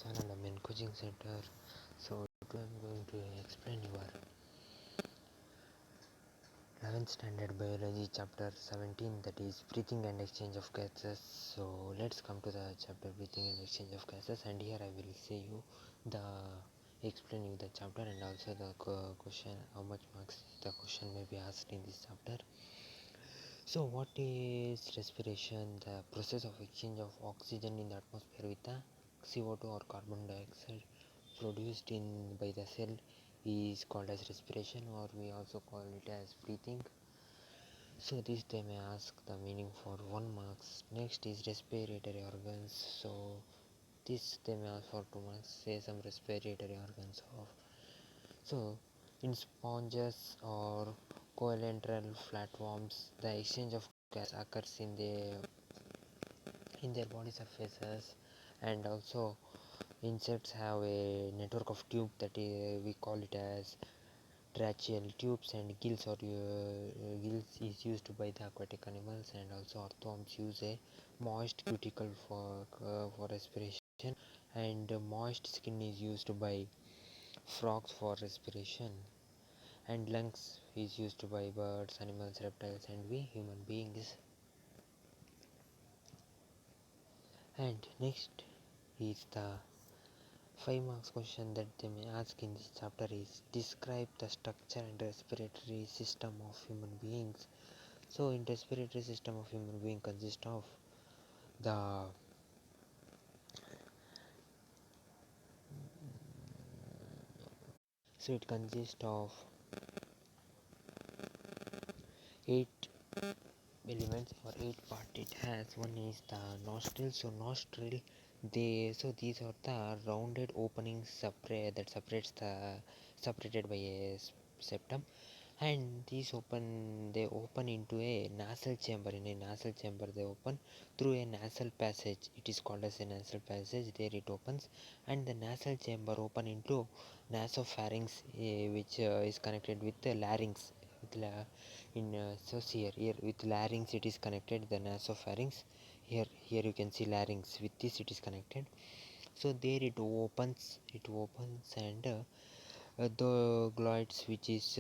channel. I'm in coaching center. So today I'm going to explain your 11th standard biology chapter 17, that is breathing and exchange of gases. So let's come to the chapter breathing and exchange of gases, and here I will say you the explain you the chapter and also the question, how much marks the question may be asked in this chapter. So what is respiration? The process of exchange of oxygen in the atmosphere with the CO2 or carbon dioxide produced in by the cell is called as respiration, or we also call it as breathing. So this they may ask the meaning for 1 marks. Next is respiratory organs. So this they may ask for 2 marks. Say some respiratory organs of. So in sponges or coelateral flatworms, the exchange of gas occurs in their body surfaces, and also insects have a network of tube that we call it as tracheal tubes, and gills or gills is used by the aquatic animals, and also earthworms use a moist cuticle for respiration, and moist skin is used by frogs for respiration, and lungs is used by birds, animals, reptiles, and we human beings. And next is the 5 marks question that they may ask in this chapter is describe the structure and respiratory system of human beings. So in respiratory system of human being consists of the so it consists of 8 elements or 8 part it has. One is the nostril. So nostril, these are the rounded openings separated by a septum, and they open into a nasal chamber. In a nasal chamber they open through a nasal passage, it is called as a nasal passage. There it opens, and the nasal chamber open into nasopharynx, which is connected with the larynx with so here with larynx it is connected, the nasopharynx. Here you can see larynx, with this it is connected. So there it opens, and the glottis, which is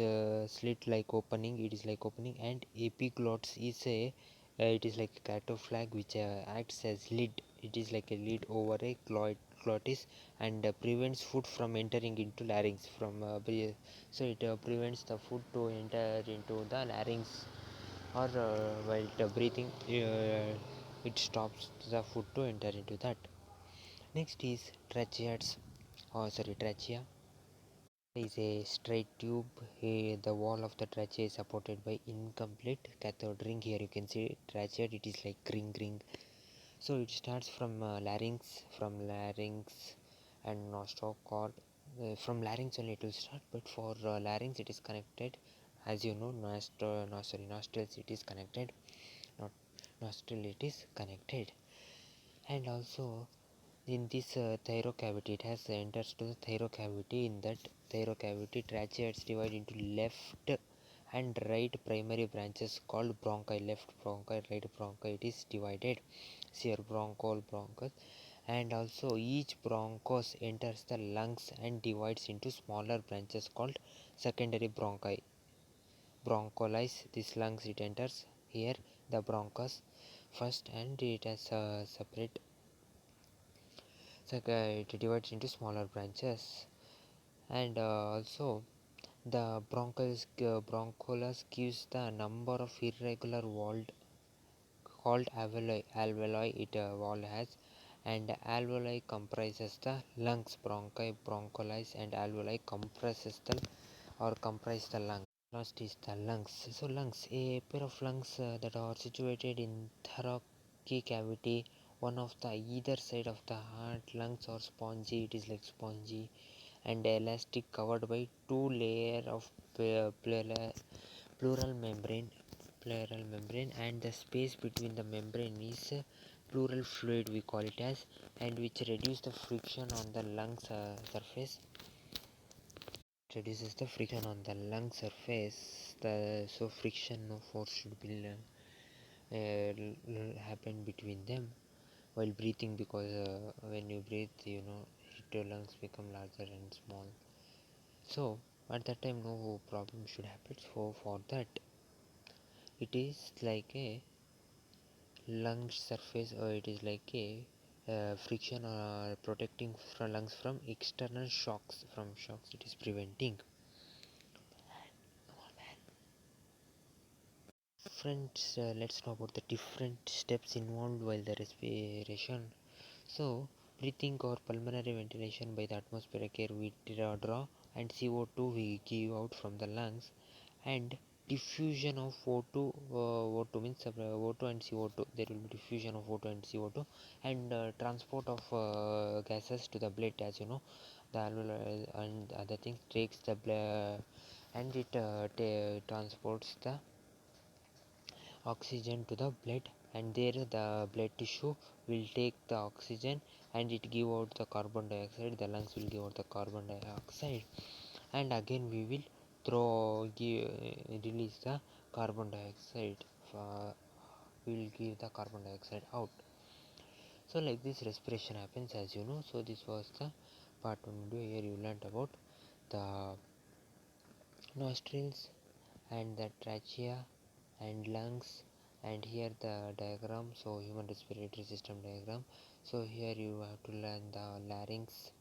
slit like opening, it is like opening, and epiglottis is a it is like a cattle flag which acts as lid. It is like a lid over a glottis, and prevents food from entering into larynx so it prevents the food to enter into the larynx, or while breathing it stops the food to enter into that. Next is trachea is a straight tube. The wall of the trachea is supported by incomplete cathode ring. Here you can see trachea, it is like ring. So it starts from larynx and nostril cord. From larynx only it will start, but for larynx it is connected, as you know, nostrils it is connected, not nostril it is connected. And also in this thyrocavity, it has enters to the thyrocavity. In that thyrocavity, trachea is divided into left and right primary branches called bronchi. Left bronchi, right bronchi, it is divided. Here bronchus, and also each bronchus enters the lungs and divides into smaller branches called secondary broncholis. This lungs it enters here, the bronchus first, and it has separate. So it divides into smaller branches, and also the bronchus gives the number of irregular walled called alveoli it wall has, and alveoli comprises the lungs. Bronchi, and alveoli comprise the lung. Last is the lungs. So lungs, a pair of lungs that are situated in thoracic cavity, one of the either side of the heart. Lungs are spongy, it is like spongy and elastic, covered by two layer of pleural membrane, and the space between the membrane is pleural fluid, we call it as, and which reduce the friction on the lungs surface. Reduces the friction on the lung surface. So friction, no force should be happen between them while breathing, because when you breathe, respiratory lungs become larger and small. So at that time no problem should happen. So for that it is like a lung surface, or it is like a friction or protecting from lungs from external shocks. From shocks it is preventing. Friends, let's know about the different steps involved while the respiration. So breathing or pulmonary ventilation by the atmospheric air we draw, and CO2 we give out from the lungs, and diffusion of O2. O2 means O2 and CO2. There will be diffusion of O2 and CO2, and transport of gases to the blood. As you know, the alveoli and other things takes the blood, and it transports the oxygen to the blood, and there the blood tissue will take the oxygen and it give out the carbon dioxide. The lungs will give out the carbon dioxide, and again we will release the carbon dioxide. We will give the carbon dioxide out. So like this respiration happens, as you know. So this was the part 1 video. Here you learned about the nostrils and the trachea and lungs, and here the diagram, so human respiratory system diagram. So here you have to learn the larynx,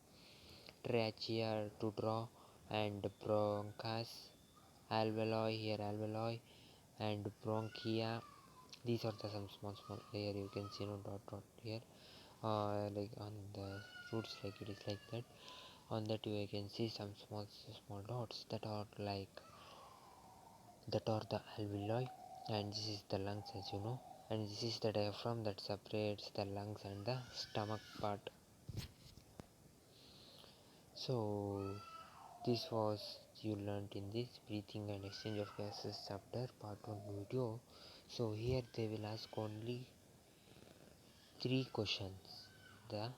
trachea to draw, and bronchus, alveoli, here alveoli, and bronchia. These are the some small here you can see no dot here, like on the roots, like it is like that. On that you can see some small dots that are like that are the alveoli, and this is the lungs, as you know, and this is the diaphragm that separates the lungs and the stomach part. So this was you learnt in this breathing and exchange of gases chapter part 1 video. So here they will ask only 3 questions. The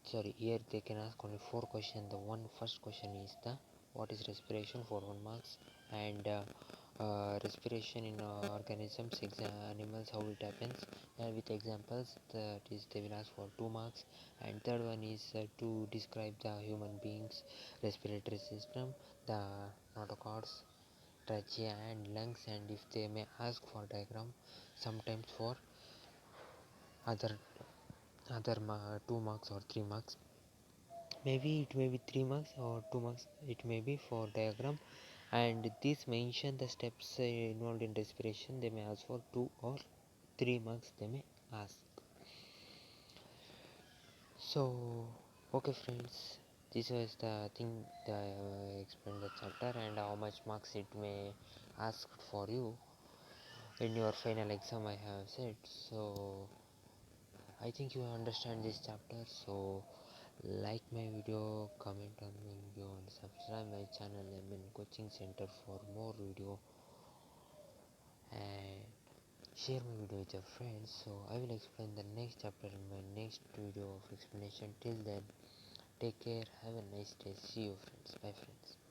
sorry, here they can ask only 4 questions. The first question is the what is respiration for 1 marks, and respiration in organisms, animals, how it happens, with examples. That is they will ask for 2 marks. And third one is to describe the human beings respiratory system, the notochords, trachea and lungs. And if they may ask for diagram sometimes for other 2 marks or 3 marks, maybe it may be 3 marks or 2 marks, it may be for diagram. And this mention the steps involved in respiration. They may ask for 2 or 3 marks, they may ask. So okay friends, this was the thing that I explained the chapter, and how much marks it may ask for you in your final exam, I have said. So I think you understand this chapter. So like my video, comment on my video, and subscribe my channel MN Coaching Center for more video, and share my video with your friends. So I will explain the next chapter in my next video of explanation. Till then, take care, have a nice day, see you friends, bye friends.